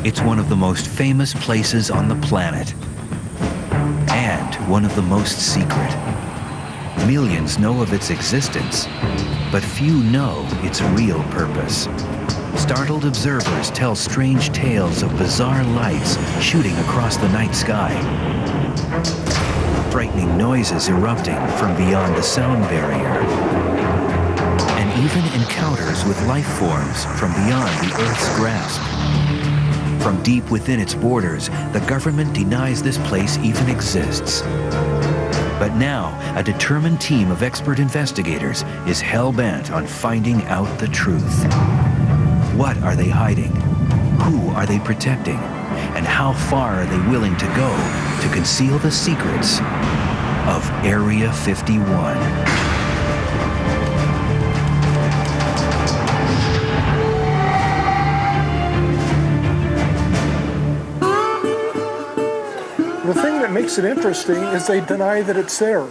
It's one of the most famous places on the planet, and one of the most secret. Millions know of its existence, but few know its real purpose. Startled observers tell strange tales of bizarre lights shooting across the night sky, frightening noises erupting from beyond the sound barrier, and even encounters with life forms from beyond the Earth's grasp. From deep within its borders, the government denies this place even exists. But now, a determined team of expert investigators is hell-bent on finding out the truth. What are they hiding? Who are they protecting? And how far are they willing to go to conceal the secrets of Area 51? The thing that makes it interesting is they deny that it's there.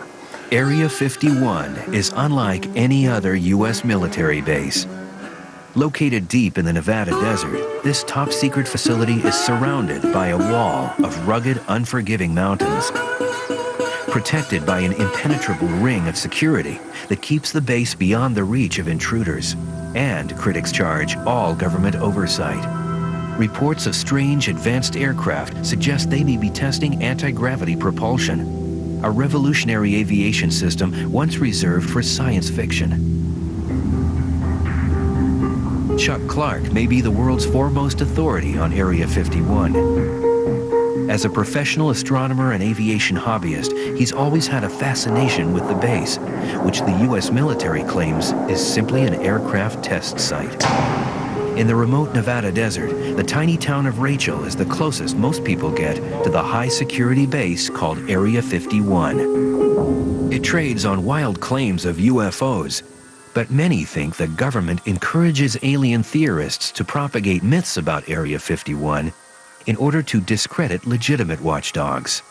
Area 51 is unlike any other U.S. military base. Located deep in the Nevada desert, this top-secret facility is surrounded by a wall of rugged, unforgiving mountains, protected by an impenetrable ring of security that keeps the base beyond the reach of intruders, and, critics charge, all government oversight. Reports of strange advanced aircraft suggest they may be testing anti-gravity propulsion, a revolutionary aviation system once reserved for science fiction. Chuck Clark may be the world's foremost authority on Area 51. As a professional astronomer and aviation hobbyist, he's always had a fascination with the base, which the U.S. military claims is simply an aircraft test site. In the remote Nevada desert, the tiny town of Rachel is the closest most people get to the high-security base called Area 51. It trades on wild claims of UFOs, but many think the government encourages alien theorists to propagate myths about Area 51 in order to discredit legitimate watchdogs.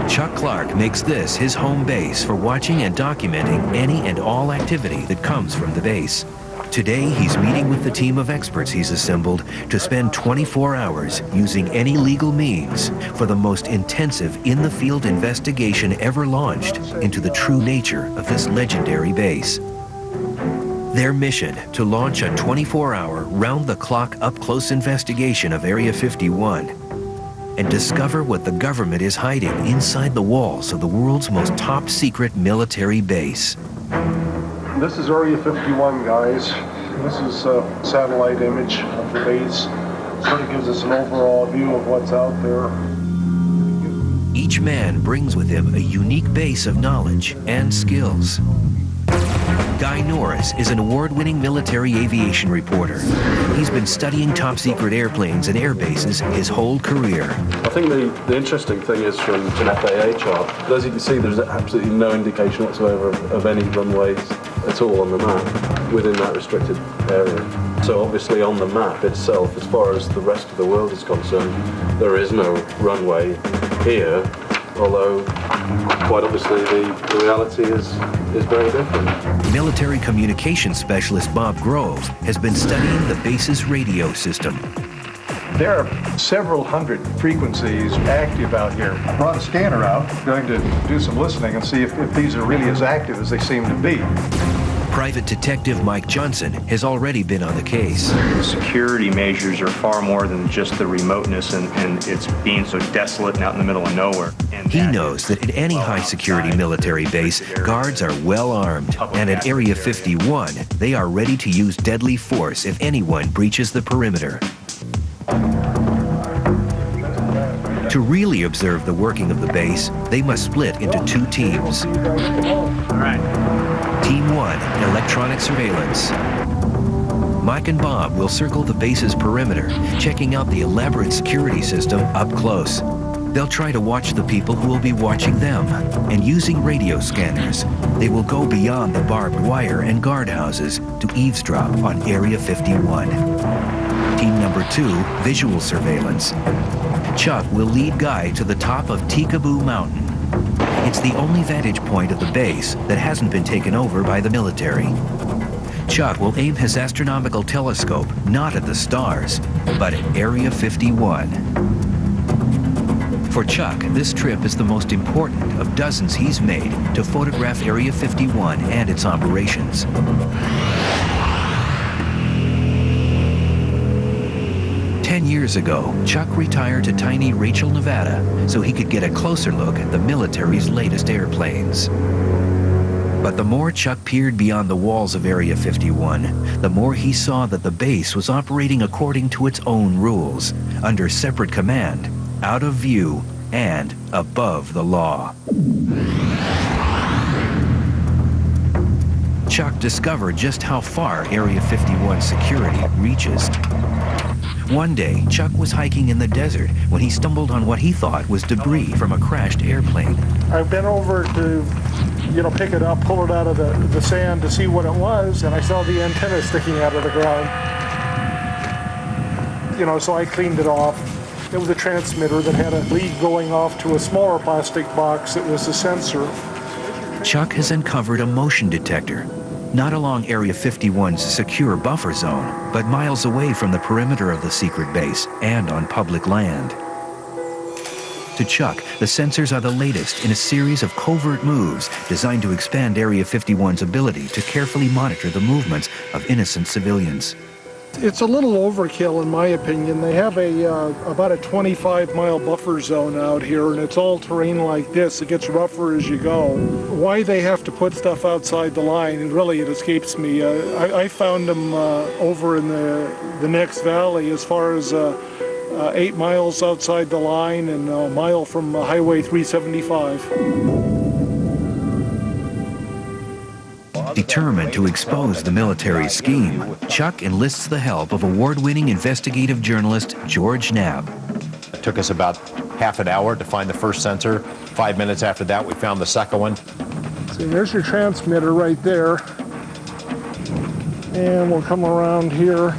Chuck Clark makes this his home base for watching and documenting any and all activity that comes from the base. Today, he's meeting with the team of experts he's assembled to spend 24 hours using any legal means for the most intensive in-the-field investigation ever launched into the true nature of this legendary base. Their mission, to launch a 24-hour, round-the-clock, up-close investigation of Area 51 and discover what the government is hiding inside the walls of the world's most top-secret military base. This is Area 51, guys. This is a satellite image of the base. Sort of gives us an overall view of what's out there. Each man brings with him a unique base of knowledge and skills. Guy Norris is an award-winning military aviation reporter. He's been studying top-secret airplanes and air bases his whole career. I think the interesting thing is from an FAA chart, as you can see, there's absolutely no indication whatsoever of any runways at all on the map within that restricted area. So obviously on the map itself, as far as the rest of the world is concerned, there is no runway here, although quite obviously the reality is very different. Military communications specialist Bob Grove has been studying the base's radio system. There are several hundred frequencies active out here. I brought a scanner out, going to do some listening and see if these are really as active as they seem to be. Private Detective Mike Johnson has already been on the case. The security measures are far more than just the remoteness and it's being so desolate and out in the middle of nowhere. He knows that at any high-security military base, guards are well armed, and at Area 51, they are ready to use deadly force if anyone breaches the perimeter. To really observe the working of the base, they must split into two teams. All right. Team 1, electronic surveillance. Mike and Bob will circle the base's perimeter, checking out the elaborate security system up close. They'll try to watch the people who will be watching them, and using radio scanners, they will go beyond the barbed wire and guardhouses to eavesdrop on Area 51. Team number 2, visual surveillance. Chuck will lead Guy to the top of Tikaboo Mountain. It's the only vantage point of the base that hasn't been taken over by the military. Chuck will aim his astronomical telescope not at the stars, but at Area 51. For Chuck, this trip is the most important of dozens he's made to photograph Area 51 and its operations. Ten years ago, Chuck retired to tiny Rachel, Nevada, so he could get a closer look at the military's latest airplanes. But the more Chuck peered beyond the walls of Area 51, the more he saw that the base was operating according to its own rules, under separate command, out of view, and above the law. Chuck discovered just how far Area 51 security reaches. One day, Chuck was hiking in the desert when he stumbled on what he thought was debris from a crashed airplane. I bent over to, pick it up, pull it out of the sand to see what it was, and I saw the antenna sticking out of the ground. So I cleaned it off. It was a transmitter that had a lead going off to a smaller plastic box that was a sensor. Chuck has uncovered a motion detector, not along Area 51's secure buffer zone, but miles away from the perimeter of the secret base and on public land. To Chuck, the sensors are the latest in a series of covert moves designed to expand Area 51's ability to carefully monitor the movements of innocent civilians. It's a little overkill in my opinion. They have about a 25-mile buffer zone out here, and it's all terrain like this. It gets rougher as you go. Why they have to put stuff outside the line, it escapes me. I found them over in the next valley as far as 8 miles outside the line and a mile from Highway 375. Determined to expose the military scheme, Chuck enlists the help of award-winning investigative journalist George Knapp. It took us about half an hour to find the first sensor. 5 minutes after that, we found the second one. See, there's your transmitter right there. And we'll come around here.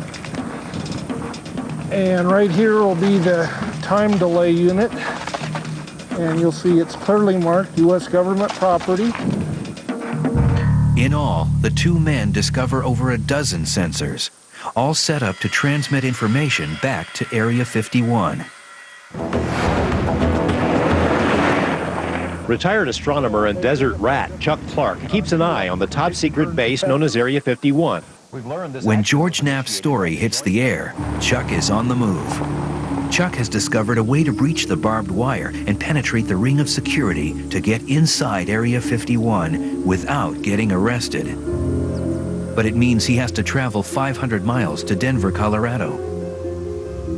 And right here will be the time delay unit. And you'll see it's clearly marked U.S. government property. In all, the two men discover over a dozen sensors, all set up to transmit information back to Area 51. Retired astronomer and desert rat Chuck Clark keeps an eye on the top-secret base known as Area 51. When George Knapp's story hits the air, Chuck is on the move. Chuck has discovered a way to breach the barbed wire and penetrate the ring of security to get inside Area 51 without getting arrested. But it means he has to travel 500 miles to Denver, Colorado.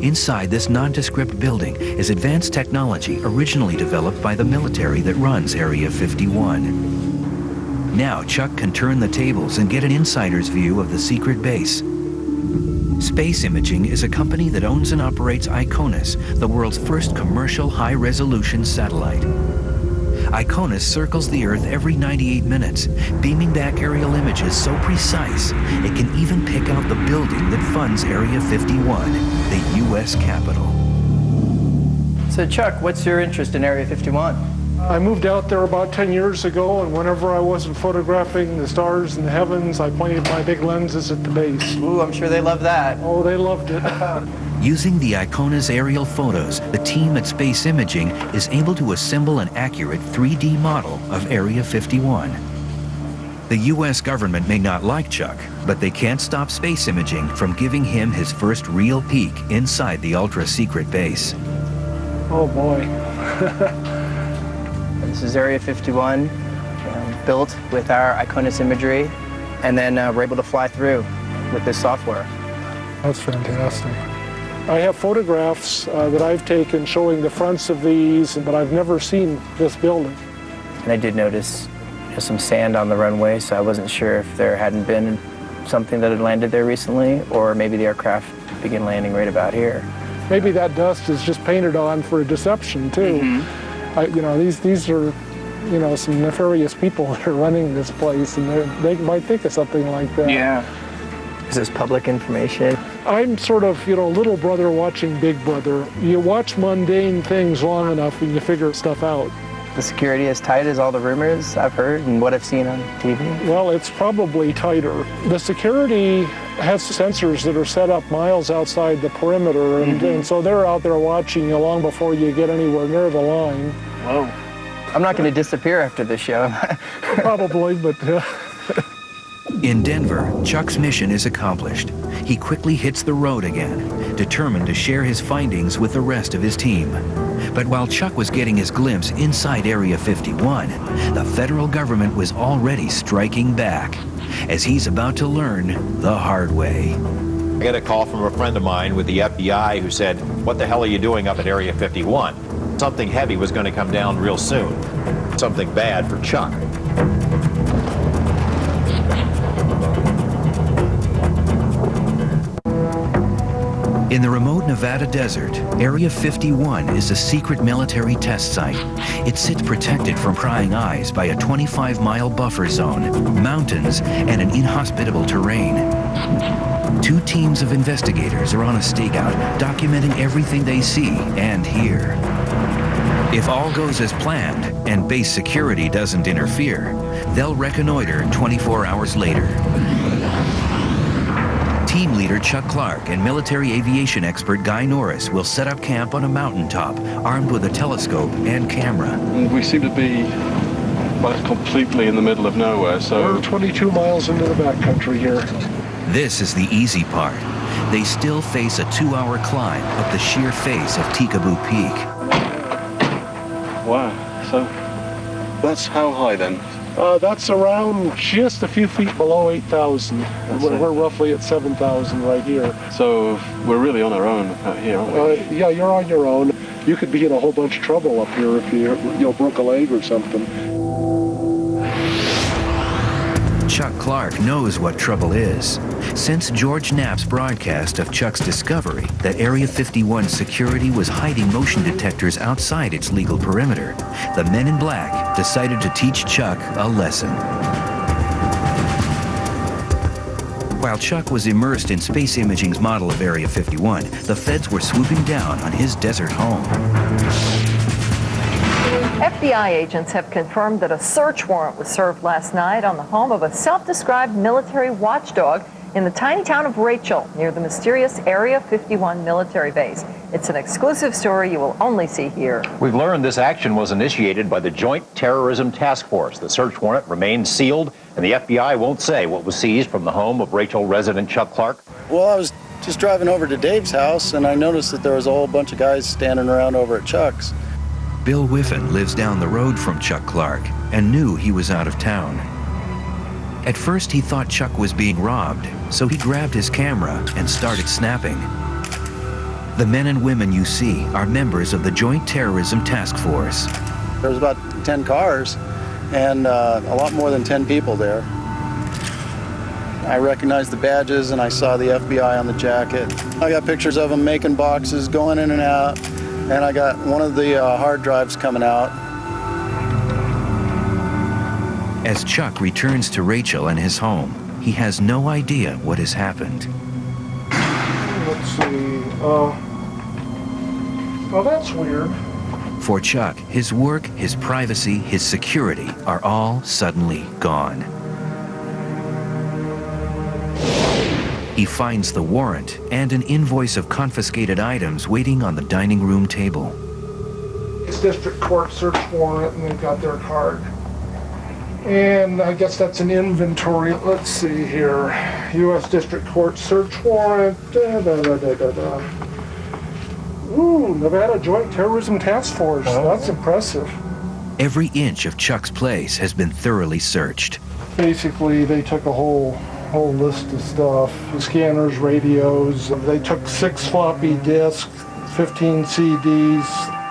Inside this nondescript building is advanced technology originally developed by the military that runs Area 51. Now Chuck can turn the tables and get an insider's view of the secret base. Space Imaging is a company that owns and operates ICONUS, the world's first commercial high-resolution satellite. ICONUS circles the Earth every 98 minutes, beaming back aerial images so precise it can even pick out the building that funds Area 51, the U.S. Capitol. So Chuck, what's your interest in Area 51? I moved out there about 10 years ago, and whenever I wasn't photographing the stars in the heavens, I pointed my big lenses at the base. Ooh, I'm sure they love that. Oh, they loved it. Using the ICONUS aerial photos, the team at Space Imaging is able to assemble an accurate 3D model of Area 51. The U.S. government may not like Chuck, but they can't stop Space Imaging from giving him his first real peek inside the ultra-secret base. Oh, boy. This is Area 51, built with our ICONUS imagery, and then we're able to fly through with this software. That's fantastic. I have photographs that I've taken showing the fronts of these, but I've never seen this building. And I did notice some sand on the runway, so I wasn't sure if there hadn't been something that had landed there recently, or maybe the aircraft began landing right about here. Maybe that dust is just painted on for a deception, too. Mm-hmm. These are, some nefarious people that are running this place, and they might think of something like that. Yeah. Is this public information? I'm sort of, little brother watching big brother. You watch mundane things long enough and you figure stuff out. the security as tight as all the rumors I've heard and what I've seen on TV? Well, it's probably tighter. The security has sensors that are set up miles outside the perimeter, and so they're out there watching you long before you get anywhere near the line. Whoa. I'm not going to disappear after this show. Probably, but... In Denver, Chuck's mission is accomplished. He quickly hits the road again, determined to share his findings with the rest of his team. But while Chuck was getting his glimpse inside Area 51, the federal government was already striking back, as he's about to learn the hard way. I got a call from a friend of mine with the FBI who said, "What the hell are you doing up at Area 51? Something heavy was going to come down real soon. Something bad for Chuck." In the remote Nevada desert, Area 51 is a secret military test site. It sits protected from prying eyes by a 25-mile buffer zone, mountains, and an inhospitable terrain. 2 teams of investigators are on a stakeout, documenting everything they see and hear. If all goes as planned and base security doesn't interfere, they'll reconnoiter 24 hours later. Team leader Chuck Clark and military aviation expert Guy Norris will set up camp on a mountaintop, armed with a telescope and camera. We seem to be completely in the middle of nowhere, so... We're 22 miles into the backcountry here. This is the easy part. They still face a 2-hour climb up the sheer face of Tikaboo Peak. Wow, so that's how high then? That's around just a few feet below 8,000. We're roughly at 7,000 right here. So we're really on our own out here, aren't we? Yeah, you're on your own. You could be in a whole bunch of trouble up here if you broke a leg or something. Chuck Clark knows what trouble is. Since George Knapp's broadcast of Chuck's discovery that Area 51 security was hiding motion detectors outside its legal perimeter, the men in black decided to teach Chuck a lesson. While Chuck was immersed in space imaging's model of Area 51, the feds were swooping down on his desert home. FBI agents have confirmed that a search warrant was served last night on the home of a self-described military watchdog in the tiny town of Rachel, near the mysterious Area 51 military base. It's an exclusive story you will only see here. We've learned this action was initiated by the Joint Terrorism Task Force. The search warrant remains sealed, and the FBI won't say what was seized from the home of Rachel resident Chuck Clark. Well, I was just driving over to Dave's house, and I noticed that there was a whole bunch of guys standing around over at Chuck's. Bill Whiffen lives down the road from Chuck Clark and knew he was out of town. At first, he thought Chuck was being robbed, so he grabbed his camera and started snapping. The men and women you see are members of the Joint Terrorism Task Force. There was about 10 cars and a lot more than 10 people there. I recognized the badges and I saw the FBI on the jacket. I got pictures of them making boxes, going in and out, and I got one of the hard drives coming out. As Chuck returns to Rachel and his home, he has no idea what has happened. Let's see. Well, that's weird. For Chuck, his work, his privacy, his security are all suddenly gone. He finds the warrant and an invoice of confiscated items waiting on the dining room table. It's district court search warrant, and they've got their card. And I guess that's an inventory. Let's see here. U.S. District Court search warrant. Ooh, Nevada Joint Terrorism Task Force. That's impressive. Every inch of Chuck's place has been thoroughly searched. Basically, they took a whole list of stuff. Scanners, radios. They took 6 floppy disks, 15 CDs,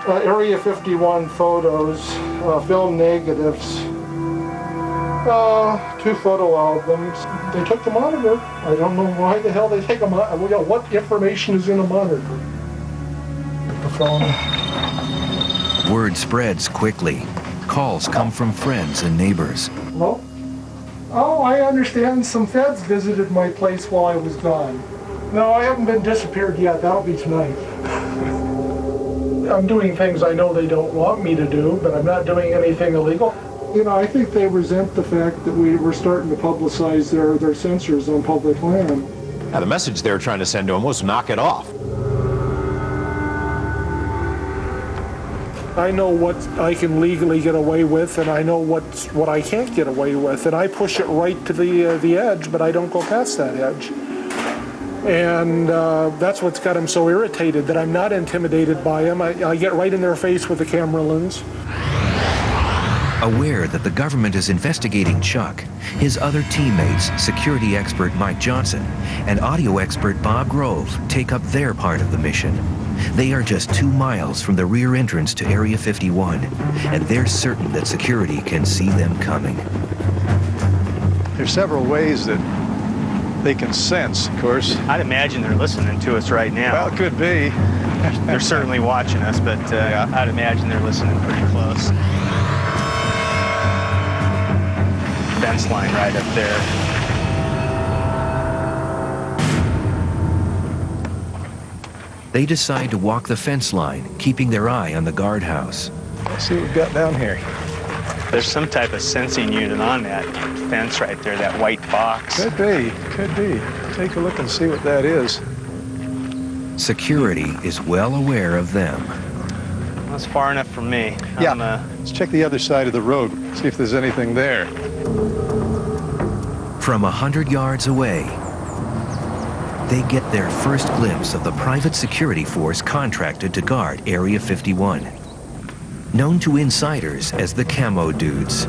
Area 51 photos, film negatives, 2 photo albums. They took the monitor. I don't know why the hell they take a monitor. What information is in a monitor? The phone. Word spreads quickly. Calls come from friends and neighbors. Hello? Oh, I understand some feds visited my place while I was gone. No, I haven't been disappeared yet. That'll be tonight. I'm doing things I know they don't want me to do, but I'm not doing anything illegal. You know, I think they resent the fact that we're starting to publicize their sensors on public land. Now, the message they were trying to send to him was knock it off. I know what I can legally get away with, and I know what I can't get away with, and I push it right to the edge, but I don't go past that edge. And that's what's got him so irritated, that I'm not intimidated by him. I get right in their face with the camera lens. Aware that the government is investigating Chuck, his other teammates, security expert Mike Johnson and audio expert Bob Grove, take up their part of the mission. They are just 2 miles from the rear entrance to Area 51, and they're certain that security can see them coming. There's several ways that they can sense, of course. I'd imagine they're listening to us right now. Well, it could be. They're certainly watching us, but I'd imagine they're listening pretty close. Fence line right up there. They decide to walk the fence line, keeping their eye on the guardhouse. Let's see what we've got down here. There's some type of sensing unit on that fence right there, that white box. Could be, could be. Take a look and see what that is. Security is well aware of them. That's far enough from me. Yeah, let's check the other side of the road, see if there's anything there. From 100 yards away, they get their first glimpse of the private security force contracted to guard Area 51. Known to insiders as the Camo Dudes,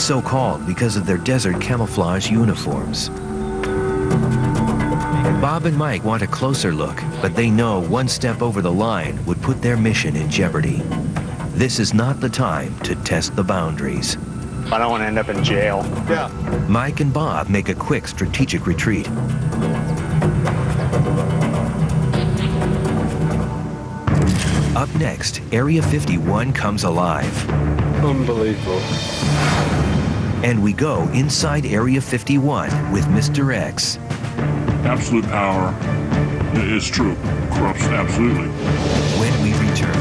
so called because of their desert camouflage uniforms. Bob and Mike want a closer look, but they know one step over the line would put their mission in jeopardy. This is not the time to test the boundaries. I don't want to end up in jail. Yeah. Mike and Bob make a quick strategic retreat. Up next, Area 51 comes alive. Unbelievable. And we go inside Area 51 with Mr. X. Absolute power is true. Corruption, absolutely. When we return.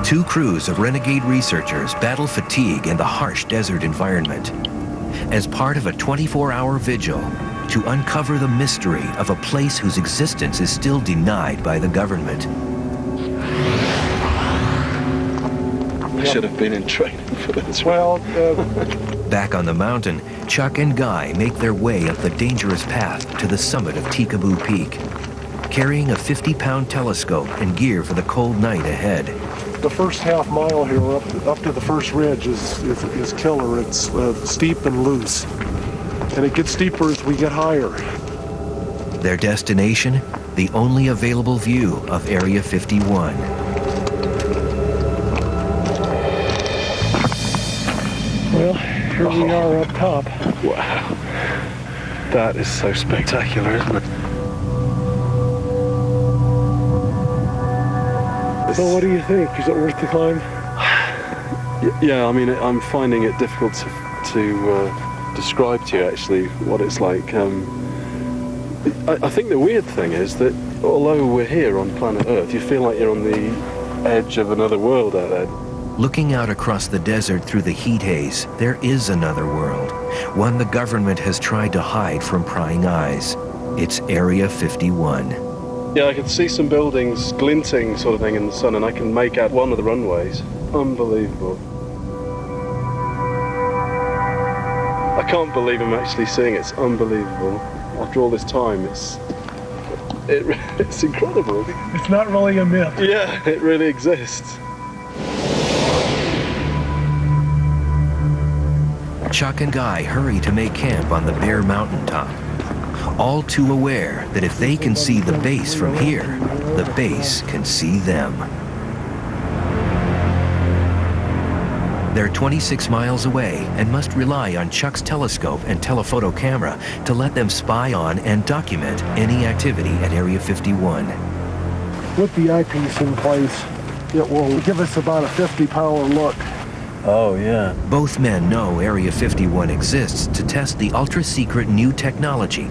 2 crews of renegade researchers battle fatigue in the harsh desert environment as part of a 24-hour vigil to uncover the mystery of a place whose existence is still denied by the government. I should have been in training for this. Well, Back on the mountain, Chuck and Guy make their way up the dangerous path to the summit of Tikaboo Peak, carrying a 50-pound telescope and gear for the cold night ahead. the first half mile here up to the first ridge is killer. It's steep and loose. And it gets steeper as we get higher. Their destination, the only available view of Area 51. Well, here we are up top. Wow. That is so spectacular, isn't it? So what do you think? Is it worth the climb? Yeah, I mean, I'm finding it difficult to describe to you, actually, what it's like. I think the weird thing is that although we're here on planet Earth, you feel like you're on the edge of another world out there. Looking out across the desert through the heat haze, there is another world, one the government has tried to hide from prying eyes. It's Area 51. Yeah, I can see some buildings glinting sort of thing in the sun, and I can make out one of the runways. Unbelievable. I can't believe I'm actually seeing it. It's unbelievable. After all this time, it's incredible. It's not really a myth. Yeah, it really exists. Chuck and Guy hurry to make camp on the bare mountaintop, all too aware that if they can see the base from here, the base can see them. They're 26 miles away and must rely on Chuck's telescope and telephoto camera to let them spy on and document any activity at Area 51. With the eyepiece in place, it will give us about a 50-power look. Oh, yeah. Both men know Area 51 exists to test the ultra-secret new technology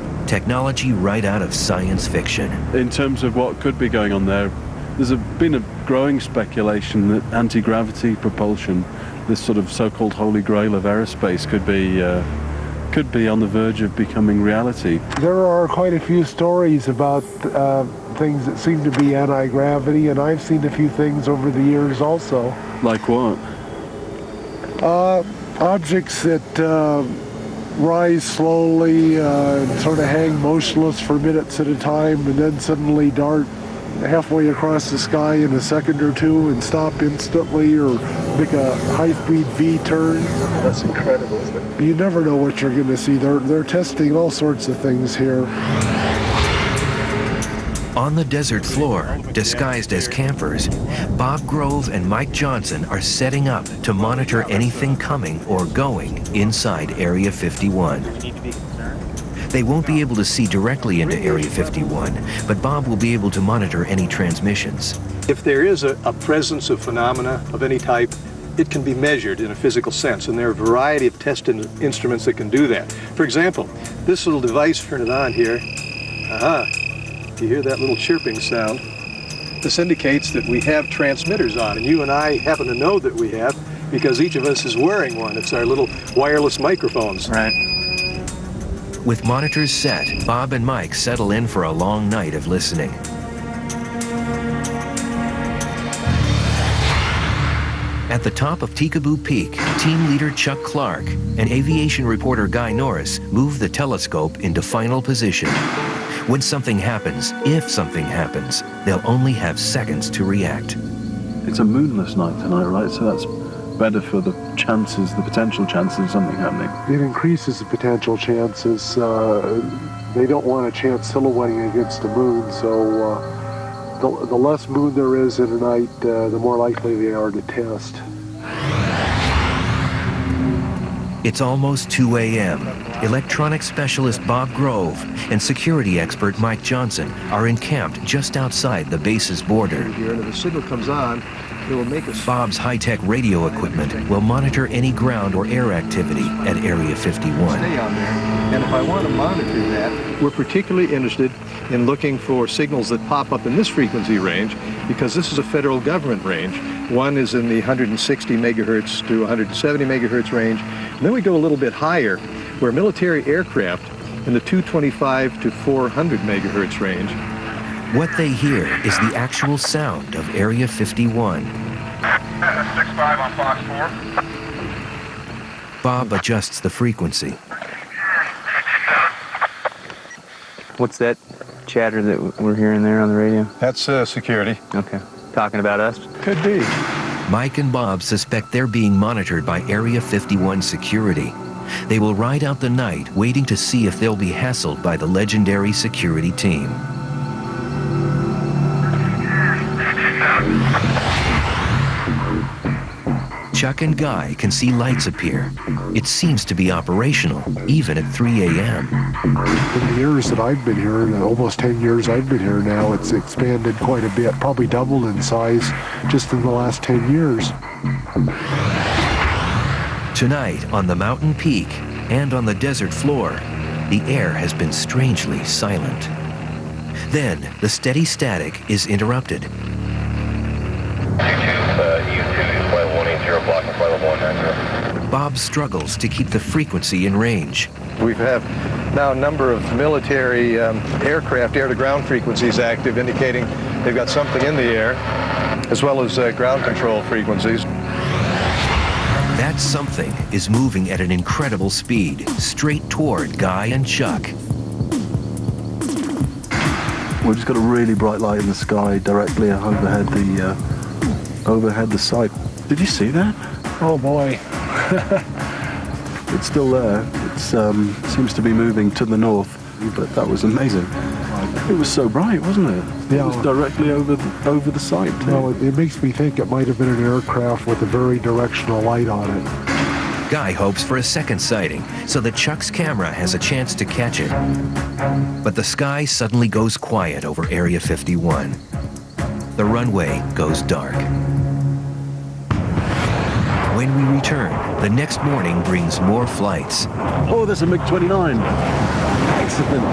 right out of science fiction. In terms of what could be going on there, There's been a growing speculation that anti-gravity propulsion, this sort of so-called holy grail of aerospace, could be on the verge of becoming reality. There are quite a few stories about things that seem to be anti-gravity, and I've seen a few things over the years also. Like what? Objects that rise slowly and sort of hang motionless for minutes at a time and then suddenly dart halfway across the sky in a second or two and stop instantly, or make a high-speed V-turn. That's incredible, isn't it? You never know what you're going to see. They're testing all sorts of things here. On the desert floor, disguised as campers, Bob Grove and Mike Johnson are setting up to monitor anything coming or going inside Area 51. They won't be able to see directly into Area 51, but Bob will be able to monitor any transmissions. If there is a presence of phenomena of any type, it can be measured in a physical sense, and there are a variety of test instruments that can do that. For example, this little device, turn it on here. You hear that little chirping sound. This indicates that we have transmitters on, and you and I happen to know that we have because each of us is wearing one. It's our little wireless microphones. Right. With monitors set, Bob and Mike settle in for a long night of listening. At the top of Tikaboo Peak, team leader Chuck Clark and aviation reporter Guy Norris move the telescope into final position. When something happens, if something happens, they'll only have seconds to react. It's a moonless night tonight, right? So that's better for the chances, the potential chances of something happening. It increases the potential chances. They don't want a chance silhouetting against the moon, so the less moon there is in a night, the more likely they are to test. It's almost 2 a.m. Electronics specialist Bob Grove and security expert Mike Johnson are encamped just outside the base's border. Here, and if the signal comes on, it will make us... Bob's high-tech radio equipment will monitor any ground or air activity at Area 51. Stay on there, and if I want to monitor that, we're particularly interested in looking for signals that pop up in this frequency range, because this is a federal government range. One is in the 160 megahertz to 170 megahertz range, and then we go a little bit higher, where military aircraft in the 225 to 400 megahertz range. What they hear is the actual sound of Area 51. 65 on Fox 4. Bob adjusts the frequency. What's that chatter that we're hearing there on the radio? That's security. Okay. Talking about us? Could be. Mike and Bob suspect they're being monitored by Area 51 security. They will ride out the night waiting to see if they'll be hassled by the legendary security team. Chuck and Guy can see lights appear. It seems to be operational, even at 3 a.m. In the years that I've been here, the almost 10 years I've been here now, it's expanded quite a bit, probably doubled in size just in the last 10 years. Tonight, on the mountain peak and on the desert floor, the air has been strangely silent. Then, the steady static is interrupted. Bob struggles to keep the frequency in range. We have now a number of military aircraft air-to-ground frequencies active, indicating they've got something in the air, as well as ground control frequencies. That something is moving at an incredible speed, straight toward Guy and Chuck. We've just got a really bright light in the sky directly overhead the site. Did you see that? Oh boy. It's still there. It seems to be moving to the north, but that was amazing. It was so bright, wasn't it? Yeah. It was directly over the site. Well, it makes me think it might have been an aircraft with a very directional light on it. Guy hopes for a second sighting so that Chuck's camera has a chance to catch it. But the sky suddenly goes quiet over Area 51. The runway goes dark. When we return, the next morning brings more flights. Oh, there's a MiG-29. Excellent.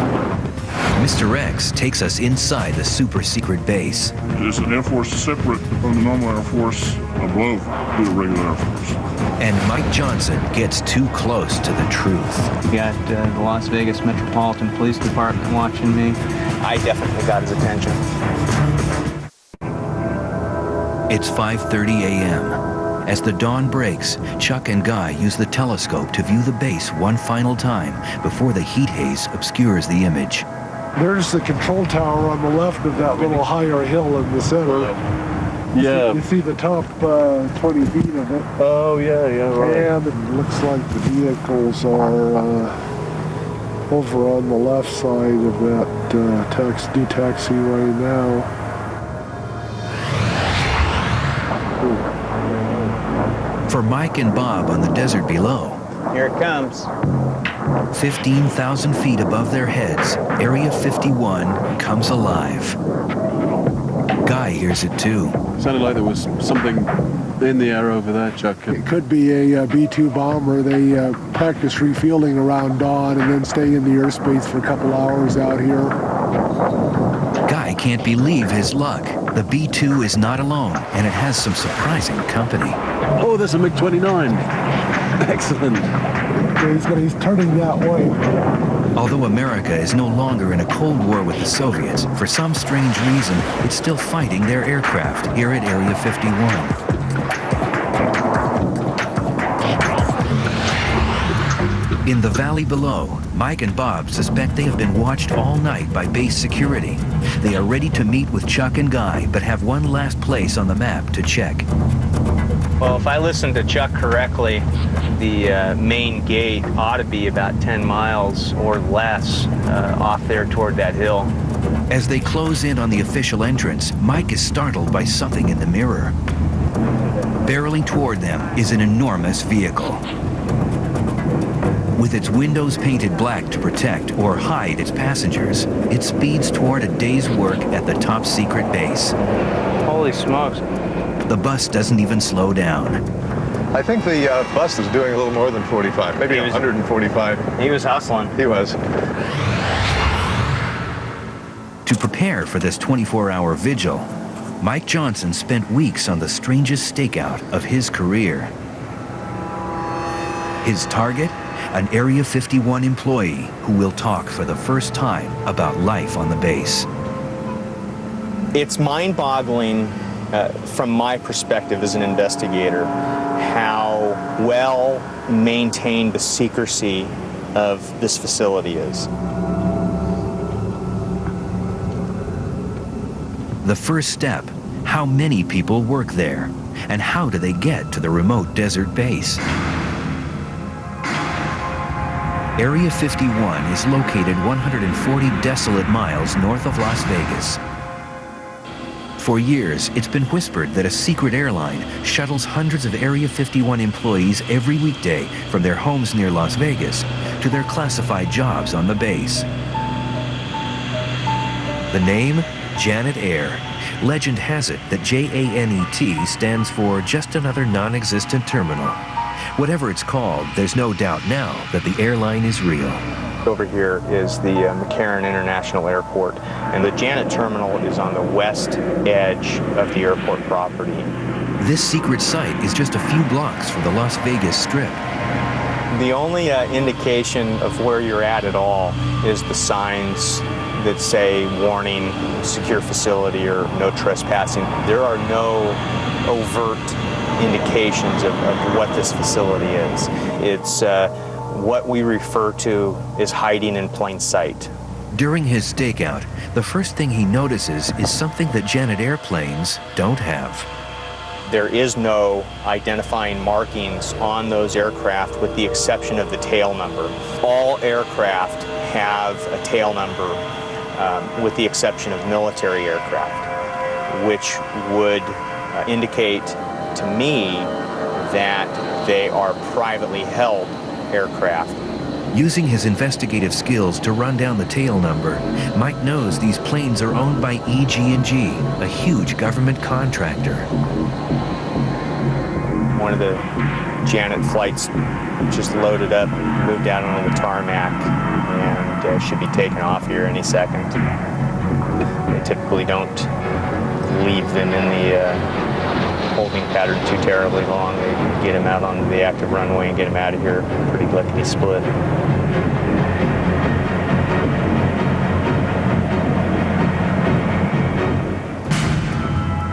Mr. X takes us inside the super-secret base. It's an Air Force separate from the normal Air Force above the regular Air Force. And Mike Johnson gets too close to the truth. We got the Las Vegas Metropolitan Police Department watching me. I definitely got his attention. It's 5:30 a.m. As the dawn breaks, Chuck and Guy use the telescope to view the base one final time before the heat haze obscures the image. There's the control tower on the left of that little higher hill in the center. Yeah. You see the top 20 feet of it. Oh, yeah, right. And it looks like the vehicles are over on the left side of that new taxi right now. For Mike and Bob on the desert below, Here it comes. 15,000 feet above their heads, Area 51 comes alive. Guy hears it too. Sounded like there was something in the air over there, Chuck. It could be a B-2 bomber. They practice refueling around dawn and then stay in the airspace for a couple hours out here. Guy can't believe his luck. The B-2 is not alone, and it has some surprising company. Oh, there's a MiG-29. Excellent. He's turning that way. Although America is no longer in a Cold War with the Soviets, for some strange reason, it's still fighting their aircraft here at Area 51. In the valley below, Mike and Bob suspect they have been watched all night by base security. They are ready to meet with Chuck and Guy, but have one last place on the map to check. Well, if I listened to Chuck correctly, the main gate ought to be about 10 miles or less off there toward that hill. As they close in on the official entrance, Mike is startled by something in the mirror. Barreling toward them is an enormous vehicle. With its windows painted black to protect or hide its passengers, it speeds toward a day's work at the top secret base. Holy smokes. The bus doesn't even slow down. I think the bus is doing a little more than 45, maybe 145. He was hustling. He was. To prepare for this 24-hour vigil, Mike Johnson spent weeks on the strangest stakeout of his career. His target? An Area 51 employee who will talk for the first time about life on the base. It's mind-boggling from my perspective as an investigator how well maintained the secrecy of this facility is. The first step, how many people work there, and how do they get to the remote desert base? Area 51 is located 140 desolate miles north of Las Vegas. For years, it's been whispered that a secret airline shuttles hundreds of Area 51 employees every weekday from their homes near Las Vegas to their classified jobs on the base. The name? Janet Air. Legend has it that JANET stands for just another non-existent terminal. Whatever it's called, there's no doubt now that the airline is real. Over here is the McCarran International Airport, and the Janet Terminal is on the west edge of the airport property. This secret site is just a few blocks from the Las Vegas Strip. The only indication of where you're at all is the signs that say warning, secure facility, or no trespassing. There are no overt indications of what this facility is. It's what we refer to as hiding in plain sight. During his stakeout, the first thing he notices is something that Janet airplanes don't have. There is no identifying markings on those aircraft with the exception of the tail number. All aircraft have a tail number with the exception of military aircraft, which would indicate to me that they are privately held aircraft. Using his investigative skills to run down the tail number, Mike knows these planes are owned by EG&G, a huge government contractor. One of the Janet flights just loaded up, moved out onto the tarmac, and should be taking off here any second. They typically don't leave them in the holding pattern too terribly long. They get him out onto the active runway and get him out of here pretty lickety-split.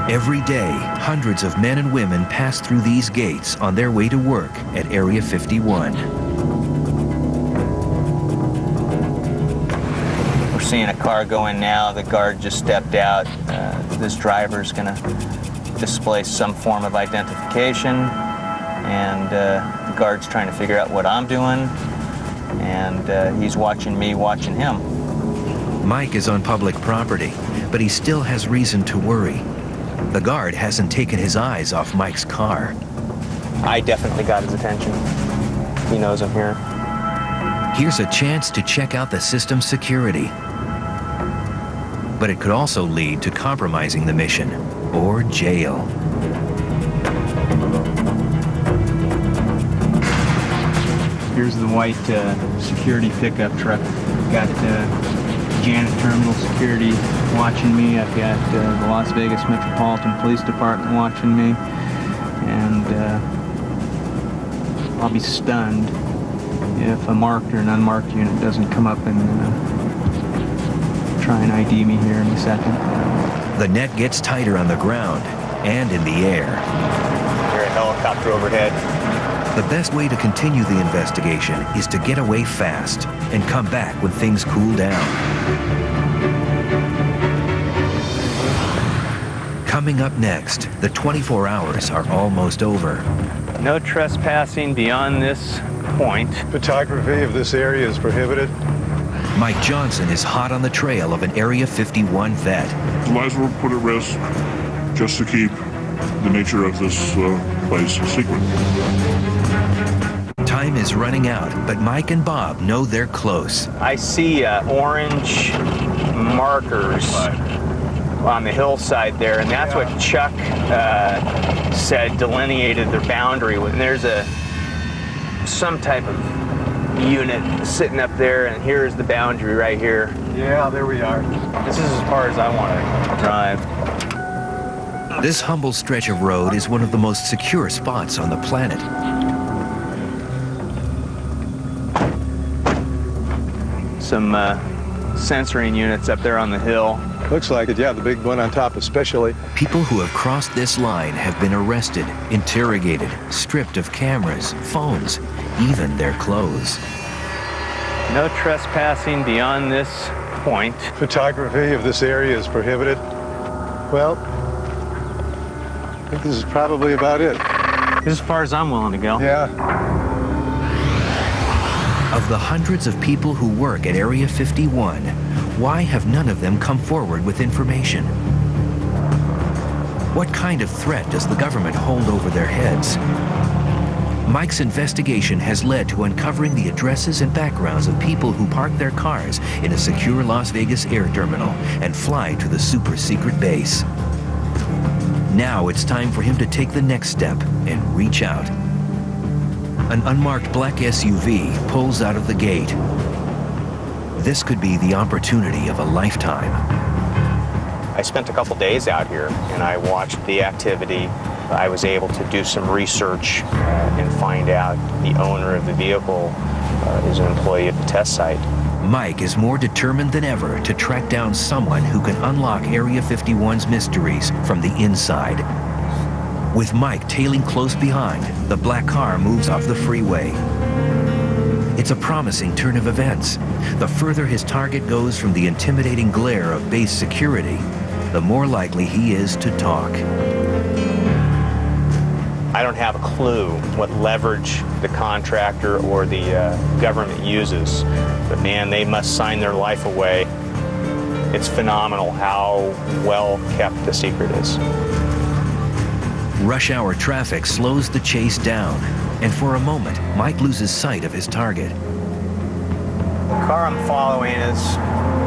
Every day, hundreds of men and women pass through these gates on their way to work at Area 51. We're seeing a car go in now. The guard just stepped out. This driver's going to display some form of identification, and the guard's trying to figure out what I'm doing, and he's watching me watching him. Mike is on public property, but he still has reason to worry. The guard hasn't taken his eyes off Mike's car. I definitely got his attention. He knows I'm here. Here's a chance to check out the system's security. But it could also lead to compromising the mission or jail. Here's the white security pickup truck. Got Janet Terminal Security watching me. I've got the Las Vegas Metropolitan Police Department watching me. And I'll be stunned if a marked or an unmarked unit doesn't come up and try and ID me here in a second. The net gets tighter on the ground and in the air. Hear a helicopter overhead. The best way to continue the investigation is to get away fast and come back when things cool down. Coming up next, the 24 hours are almost over. No trespassing beyond this point. Photography of this area is prohibited. Mike Johnson is hot on the trail of an Area 51 vet. The lives were put at risk just to keep the nature of this place secret. Time is running out, but Mike and Bob know they're close. I see orange markers on the hillside there, and that's what Chuck said delineated their boundary. And there's some type of unit sitting up there, and here's the boundary right here. Yeah, there we are. This is as far as I want to drive. This humble stretch of road is one of the most secure spots on the planet. Some censoring units up there on the hill. Looks like it, yeah, the big one on top especially. People who have crossed this line have been arrested, interrogated, stripped of cameras, phones, even their clothes. No trespassing beyond this point. Photography of this area is prohibited. Well, I think this is probably about it. This is as far as I'm willing to go. Yeah. Of the hundreds of people who work at Area 51, why have none of them come forward with information? What kind of threat does the government hold over their heads? Mike's investigation has led to uncovering the addresses and backgrounds of people who park their cars in a secure Las Vegas air terminal and fly to the super-secret base. Now it's time for him to take the next step and reach out. An unmarked black SUV pulls out of the gate. This could be the opportunity of a lifetime. I spent a couple days out here, and I watched the activity. I was able to do some research and find out the owner of the vehicle is an employee at the test site. Mike is more determined than ever to track down someone who can unlock Area 51's mysteries from the inside. With Mike tailing close behind, the black car moves off the freeway. It's a promising turn of events. The further his target goes from the intimidating glare of base security, the more likely he is to talk. I don't have a clue what leverage the contractor or the government uses, but man, they must sign their life away. It's phenomenal how well kept the secret is. Rush hour traffic slows the chase down, and for a moment, Mike loses sight of his target. The car I'm following is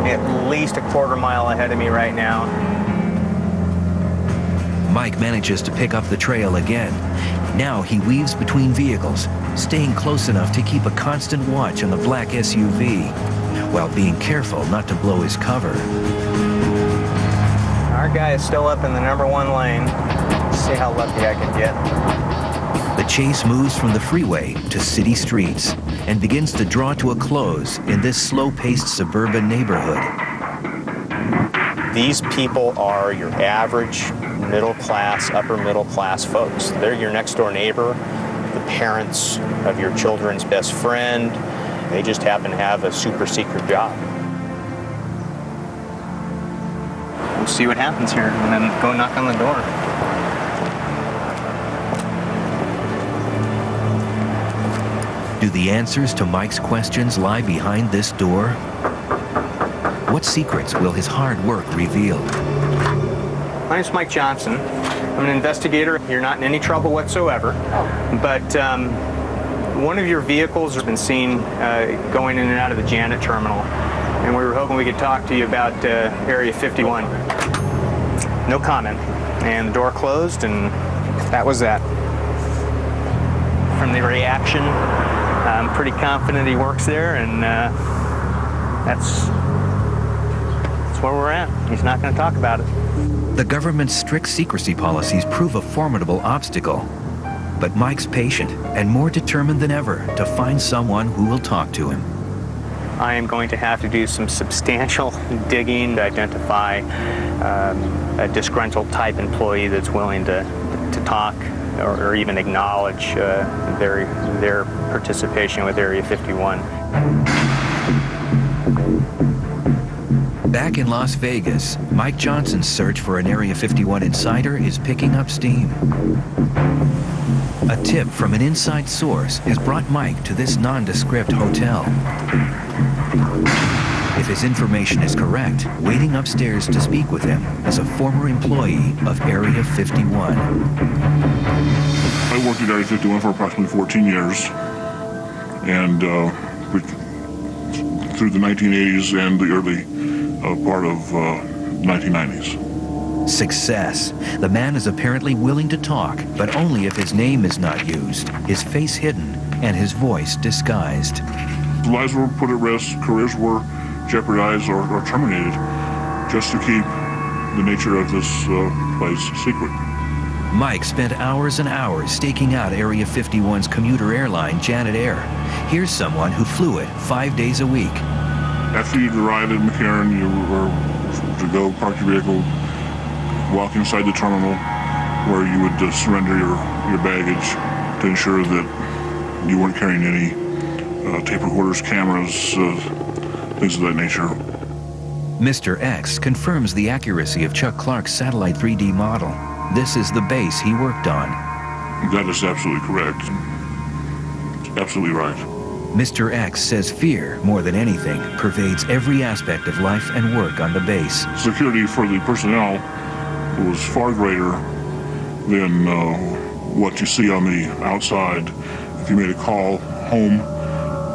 at least a quarter mile ahead of me right now. Mike manages to pick up the trail again. Now he weaves between vehicles, staying close enough to keep a constant watch on the black SUV. while being careful not to blow his cover. Our guy is still up in the #1 lane. Let's see how lucky I can get. The chase moves from the freeway to city streets and begins to draw to a close in this slow-paced suburban neighborhood. These people are your average middle-class, upper-middle-class folks. They're your next-door neighbor, the parents of your children's best friend. They just happen to have a super-secret job. We'll see what happens here, and then go knock on the door. Do the answers to Mike's questions lie behind this door? What secrets will his hard work reveal? My name's Mike Johnson. I'm an investigator. You're not in any trouble whatsoever. But one of your vehicles has been seen going in and out of the Janet terminal. And we were hoping we could talk to you about Area 51. No comment. And the door closed, and that was that. From the reaction, I'm pretty confident he works there, and that's where we're at. He's not going to talk about it. The government's strict secrecy policies prove a formidable obstacle. But Mike's patient and more determined than ever to find someone who will talk to him. I am going to have to do some substantial digging to identify a disgruntled type employee that's willing to talk or even acknowledge their participation with Area 51. Back in Las Vegas, Mike Johnson's search for an Area 51 insider is picking up steam. A tip from an inside source has brought Mike to this nondescript hotel. If his information is correct, waiting upstairs to speak with him is a former employee of Area 51. I worked at Area 51 for approximately 14 years, and through the 1980s and the early part of 1990s. Success. The man is apparently willing to talk, but only if his name is not used, his face hidden, and his voice disguised. Lives were put at risk, careers were jeopardized or terminated just to keep the nature of this place secret. Mike spent hours and hours staking out Area 51's commuter airline, Janet Air. Here's someone who flew it 5 days a week. After you'd arrived at McCarran, you were to go park your vehicle, walk inside the terminal where you would surrender your baggage to ensure that you weren't carrying any tape recorders, cameras, things of that nature. Mr. X confirms the accuracy of Chuck Clark's satellite 3D model. This is the base he worked on. That is absolutely correct. Absolutely right. Mr. X says fear, more than anything, pervades every aspect of life and work on the base. Security for the personnel was far greater than what you see on the outside. If you made a call home,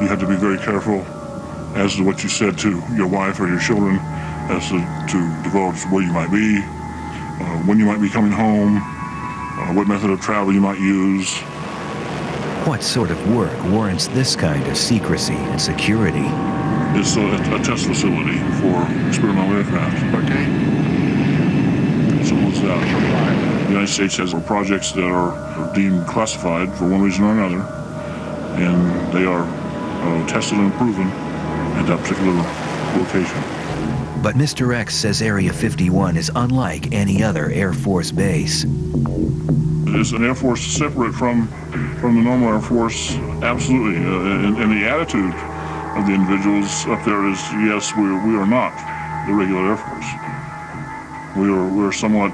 you had to be very careful as to what you said to your wife or your children, as to divulge where you might be, when you might be coming home, what method of travel you might use. What sort of work warrants this kind of secrecy and security? It's a test facility for experimental aircraft. Okay. Simple as that. The United States has projects that are deemed classified for one reason or another, and they are tested and proven at that particular location. But Mr. X says Area 51 is unlike any other Air Force base. It is an Air Force separate from the normal Air Force, absolutely. And the attitude of the individuals up there is, yes, we are not the regular Air Force. We are somewhat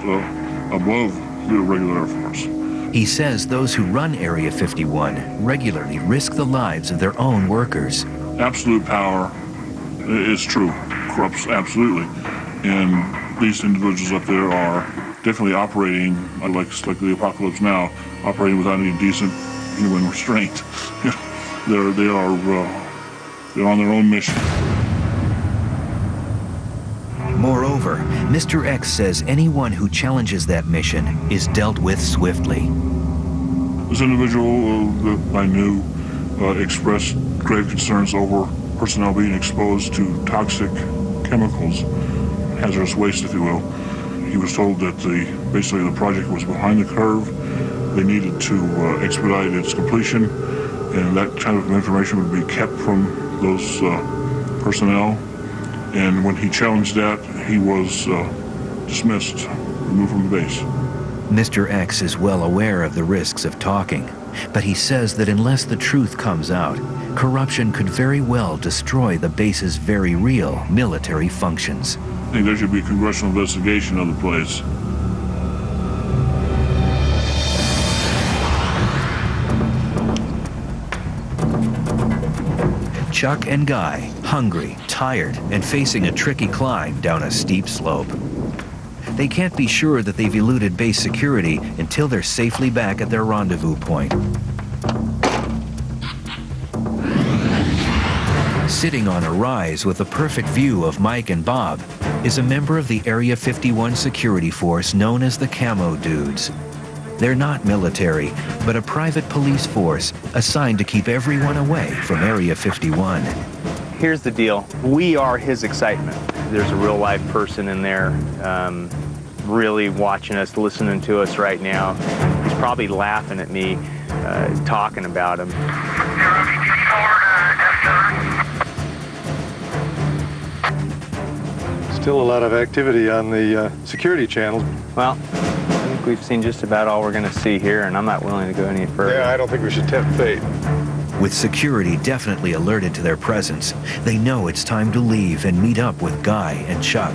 above the regular Air Force. He says those who run Area 51 regularly risk the lives of their own workers. Absolute power is true, corrupts absolutely. And these individuals up there are definitely operating like the apocalypse now, operating without any decent human restraint. They're on their own mission. Moreover, Mr. X says anyone who challenges that mission is dealt with swiftly. This individual that I knew expressed grave concerns over personnel being exposed to toxic chemicals, hazardous waste, if you will. He was told that basically the project was behind the curve. They needed to expedite its completion, and that kind of information would be kept from those personnel. And when he challenged that, he was dismissed, removed from the base. Mr. X is well aware of the risks of talking, but he says that unless the truth comes out, corruption could very well destroy the base's very real military functions. I think there should be a congressional investigation of the place. Chuck and Guy, hungry, tired, and facing a tricky climb down a steep slope. They can't be sure that they've eluded base security until they're safely back at their rendezvous point. Sitting on a rise with a perfect view of Mike and Bob is a member of the Area 51 security force known as the Camo Dudes. They're not military, but a private police force assigned to keep everyone away from Area 51. Here's the deal. We are his excitement. There's a real live person in there really watching us, listening to us right now. He's probably laughing at me talking about him. Still a lot of activity on the security channels. Well, I think we've seen just about all we're going to see here, and I'm not willing to go any further. Yeah, I don't think we should tempt fate. With security definitely alerted to their presence, they know it's time to leave and meet up with Guy and Chuck.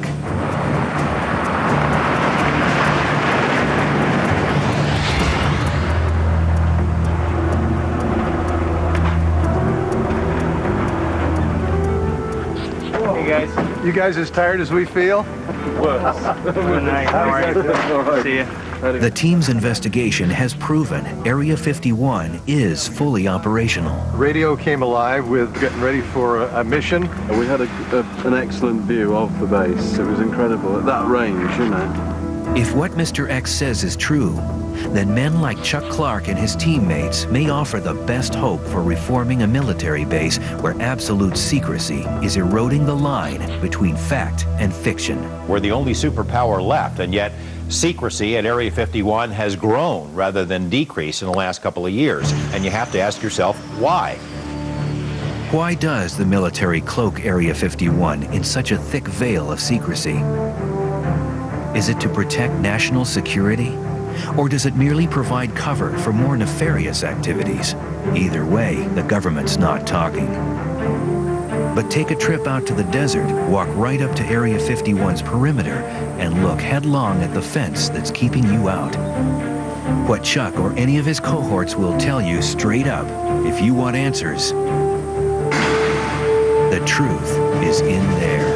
Hey guys. You guys as tired as we feel? Worse. Good night. How are you? All right. See ya. The team's investigation has proven Area 51 is fully operational. Radio came alive with getting ready for a mission. We had an excellent view of the base. It was incredible at that range, you know. If what Mr. X says is true, then men like Chuck Clark and his teammates may offer the best hope for reforming a military base where absolute secrecy is eroding the line between fact and fiction. We're the only superpower left, and yet secrecy at Area 51 has grown rather than decreased in the last couple of years. And you have to ask yourself, why? Why does the military cloak Area 51 in such a thick veil of secrecy? Is it to protect national security? Or does it merely provide cover for more nefarious activities? Either way, the government's not talking. But take a trip out to the desert, walk right up to Area 51's perimeter, and look headlong at the fence that's keeping you out. What Chuck or any of his cohorts will tell you straight up, if you want answers, the truth is in there.